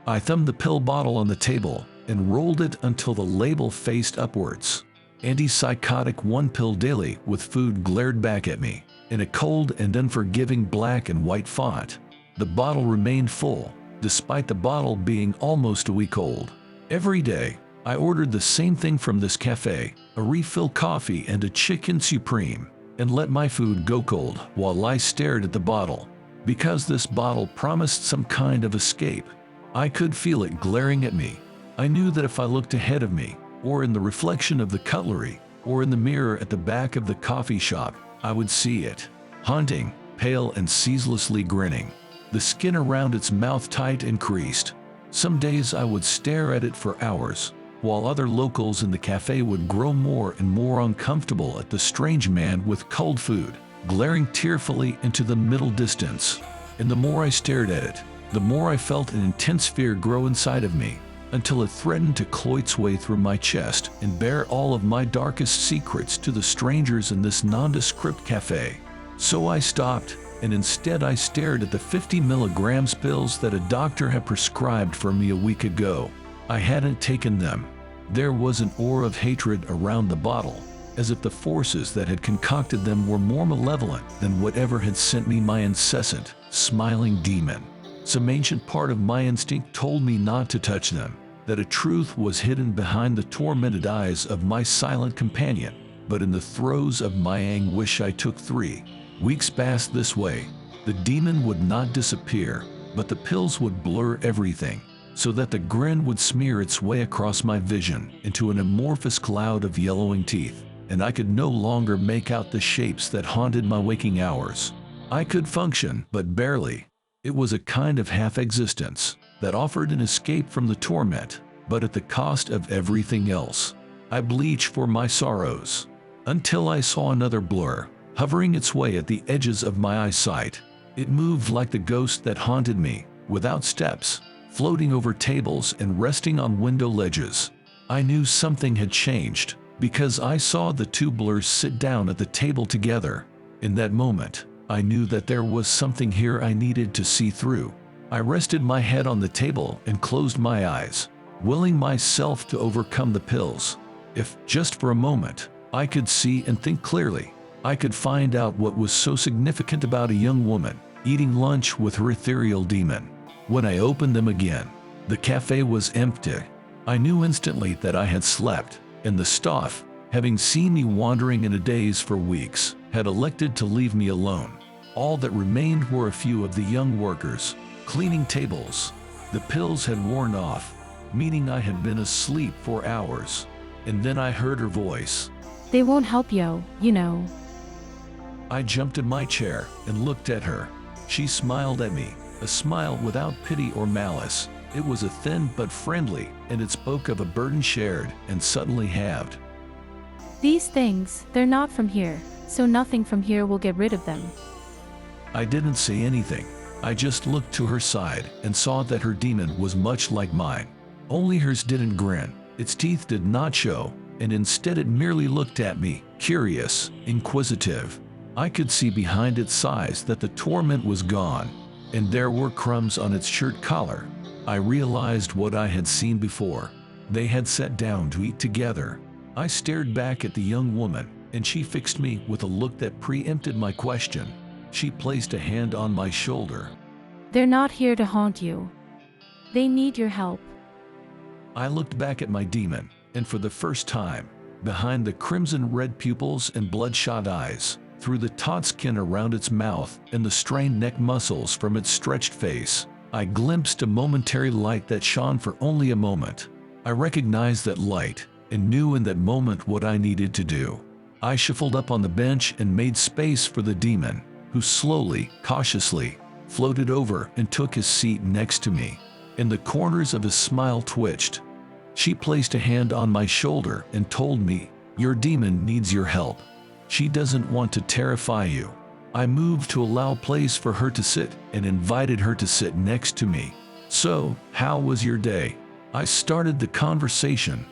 I thumbed the pill bottle on the table and rolled it until the label faced upwards. Antipsychotic 1 pill daily with food glared back at me in a cold and unforgiving black and white font. The bottle remained full, despite the bottle being almost a week old. Every day, I ordered the same thing from this cafe, a refill coffee and a chicken supreme, and let my food go cold while I stared at the bottle. Because this bottle promised some kind of escape, I could feel it glaring at me. I knew that if I looked ahead of me, or in the reflection of the cutlery, or in the mirror at the back of the coffee shop, I would see it, haunting, pale and ceaselessly grinning, the skin around its mouth tight and creased. Some days I would stare at it for hours, while other locals in the cafe would grow more and more uncomfortable at the strange man with cold food, glaring tearfully into the middle distance. And the more I stared at it, the more I felt an intense fear grow inside of me, until it threatened to claw its way through my chest and bare all of my darkest secrets to the strangers in this nondescript cafe. So I stopped, and instead I stared at the 50 milligrams pills that a doctor had prescribed for me a week ago. I hadn't taken them. There was an aura of hatred around the bottle, as if the forces that had concocted them were more malevolent than whatever had sent me my incessant, smiling demon. Some ancient part of my instinct told me not to touch them, that a truth was hidden behind the tormented eyes of my silent companion. But in the throes of my anguish I took 3 weeks past this way. The demon would not disappear, but the pills would blur everything, so that the grin would smear its way across my vision into an amorphous cloud of yellowing teeth, and I could no longer make out the shapes that haunted my waking hours. I could function, but barely. It was a kind of half-existence that offered an escape from the torment, but at the cost of everything else. I bleached for my sorrows, until I saw another blur, hovering its way at the edges of my eyesight. It moved like the ghost that haunted me, without steps, floating over tables and resting on window ledges. I knew something had changed, because I saw the 2 blurs sit down at the table together. In that moment, I knew that there was something here I needed to see through. I rested my head on the table and closed my eyes, willing myself to overcome the pills. If, just for a moment, I could see and think clearly, I could find out what was so significant about a young woman eating lunch with her ethereal demon. When I opened them again, the cafe was empty. I knew instantly that I had slept, and the staff, having seen me wandering in a daze for weeks, had elected to leave me alone. All that remained were a few of the young workers, cleaning tables. The pills had worn off, meaning I had been asleep for hours. And then I heard her voice. They won't help you know. I jumped in my chair and looked at her. She smiled at me, a smile without pity or malice. It was a thin but friendly, and it spoke of a burden shared and suddenly halved. These things, they're not from here, so nothing from here will get rid of them. I didn't say anything. I just looked to her side and saw that her demon was much like mine. Only hers didn't grin, its teeth did not show, and instead it merely looked at me, curious, inquisitive. I could see behind its size that the torment was gone, and there were crumbs on its shirt collar. I realized what I had seen before. They had sat down to eat together. I stared back at the young woman, and she fixed me with a look that preempted my question. She placed a hand on my shoulder. They're not here to haunt you. They need your help. I looked back at my demon, and for the first time, behind the crimson-red pupils and bloodshot eyes, through the taut skin around its mouth and the strained neck muscles from its stretched face, I glimpsed a momentary light that shone for only a moment. I recognized that light, and knew in that moment what I needed to do. I shuffled up on the bench and made space for the demon, who slowly, cautiously, floated over and took his seat next to me. And the corners of his smile twitched. She placed a hand on my shoulder and told me, "Your demon needs your help. She doesn't want to terrify you." I moved to allow place for her to sit and invited her to sit next to me. "So, how was your day?" I started the conversation,